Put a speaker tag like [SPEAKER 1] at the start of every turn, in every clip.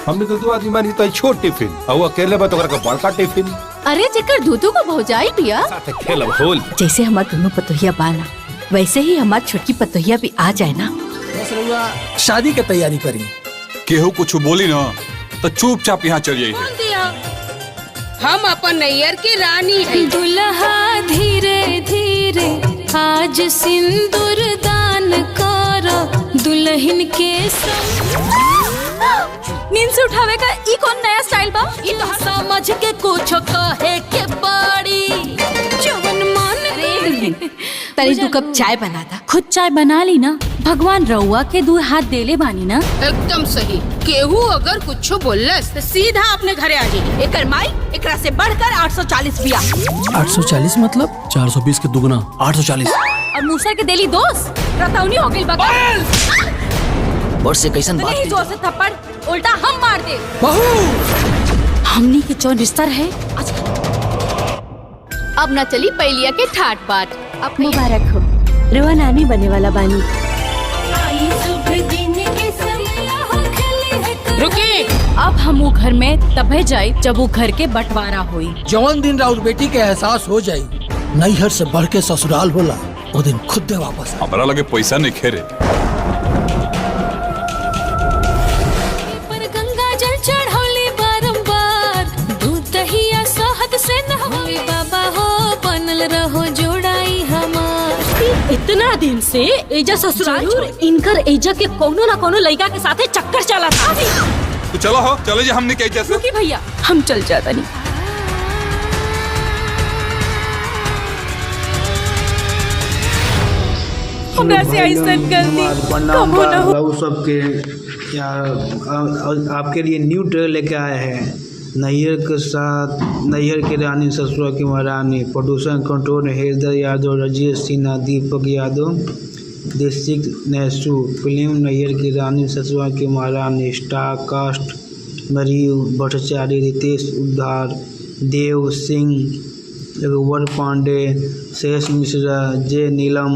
[SPEAKER 1] हमने तो 2 आदमी मानी तो छोट टिफिन और अकेले में तो का बड़का टिफिन।
[SPEAKER 2] अरे जेकर दूधू को भौजाई पिया
[SPEAKER 1] साथे खेलब होल।
[SPEAKER 3] जैसे हमार दोनों पतोहिया बाना वैसे ही हमार छोटकी पतोहिया भी आ जाए ना।
[SPEAKER 4] शादी की तैयारी करी।
[SPEAKER 5] केहू कुछ बोली ना तो चुपचाप यहाँ चल जाइए।
[SPEAKER 6] हम अपन नैयर की रानी है।
[SPEAKER 7] दुल्हा धीरे धीरे आज सिंदूर दान करो दुल्हन के
[SPEAKER 2] नींद से उठावे का ई कौन नया स्टाइल बा?
[SPEAKER 7] ई तो समझ के कुछ कहे के पड़ी जवन मन
[SPEAKER 3] तनी 2 कप चाय बना दा।
[SPEAKER 8] खुद चाय बना ली ना। भगवान रउआ के 2 हाथ देले बानी ना।
[SPEAKER 6] एकदम सही। केहू अगर कुछ बोलस तो सीधा अपने घरे आ जाइए।
[SPEAKER 3] एकर माई एकरा से बढ़कर 840 बिया।
[SPEAKER 4] 840 मतलब 420 के दुगना 840।
[SPEAKER 2] और मूसा के देली दोस्त रतौनी हो गइल बा।
[SPEAKER 4] और से कैसन बात
[SPEAKER 2] नहीं जोर से थप्पड़ उल्टा हम मार दे।
[SPEAKER 4] बहू
[SPEAKER 8] हमनी के जौन रिश्ता है
[SPEAKER 2] अब न चली पहलिया के ठाट बाट। अब
[SPEAKER 3] मुबारक हो, रुआ नानी बने वाला बानी।
[SPEAKER 6] रुकी।
[SPEAKER 8] अब हम वो घर में तबे जाए जब वो घर के बंटवारा हुई।
[SPEAKER 4] जवन दिन राउर बेटी के एहसास हो जाई नैहर से बढ़ के ससुराल होला वो दिन खुद दे वापस।
[SPEAKER 5] हमारा लगे पैसा नहीं खेरे।
[SPEAKER 7] पर गंगा जल चढ़ौली बारंबार दूध दहिया शहद से नहवाई बाबा हो बनल रहो जोड़ाई हमार।
[SPEAKER 8] इतना दिन से एजा ससुराल इनकर एजा के कोनो ना कोनो लड़का के साथे चक्कर चला था।
[SPEAKER 5] तो चलो हो चले जा हमने क्या जैसे।
[SPEAKER 8] रुकी भैया हम चल जाता नहीं। हमरा से ऐसन कर दी कबो ना हो।
[SPEAKER 9] सबके आपके लिए न्यू ट्रेलर लेके आए हैं। नैयर के साथ नैयर की रानी ससुरा की महारानी। Producer control Haider Yadav, Rajesh Sinha, Deepak Yadav, district नैसू। Film Nayyar की रानी ससुरा की महारानी। स्टार कास्ट मरीयू भट्टाचार्य, रितेश उद्धार, देव सिंह, रघुवर पांडे, शेष मिश्रा, जे नीलम,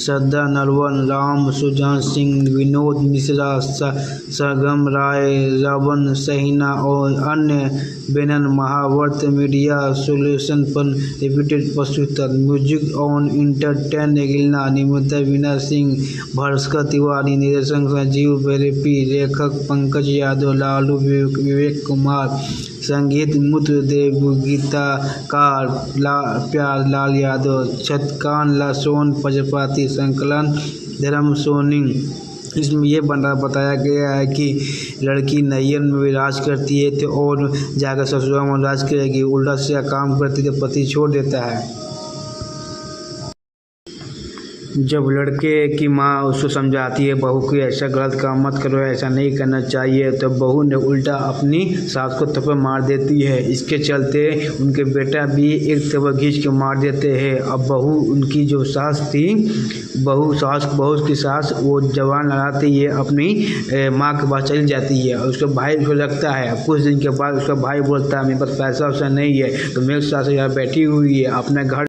[SPEAKER 9] श्रद्धा नरवन, राम सुजान सिंह, विनोद मिश्रा, सरगम राय, रावण सहीना और अन्य बैनर। महावर्त मीडिया सोल्यूशन पर रिपीटेड प्रस्तुत। म्यूजिक ऑन इंटरटेन गिलना। निर्माता वीना सिंह, भास्कर तिवारी, निर्देशक संजीव बेरेपी, लेखक पंकज यादव, लालू विवेक कुमार, संगीत मुत्र देव, गीतकार प्यार लाल यादव, छतकान लासोन प्रजापति, संकलन धर्म सोनी। इसमें ये बताया गया है कि लड़की नैयर में भी राज करती है तो और जाकर ससुराल में राज करेगी। उल्टा से काम करती तो पति छोड़ देता है। जब लड़के की माँ उसको समझाती है बहू को ऐसा गलत काम मत करो, ऐसा नहीं करना चाहिए, तो बहू ने उल्टा अपनी सास को थप्पड़ मार देती है। इसके चलते उनके बेटा भी एक थप्पड़ खींच के मार देते हैं। अब बहू उनकी जो सास थी बहू की सास वो जवान लगाती है अपनी माँ के पास चली जाती है और उसका भाई उसको लगता है। अब कुछ दिन के बाद उसका भाई बोलता है मेरे पास पैसा वैसा नहीं है तो मेरे सास यहाँ बैठी हुई है अपने घर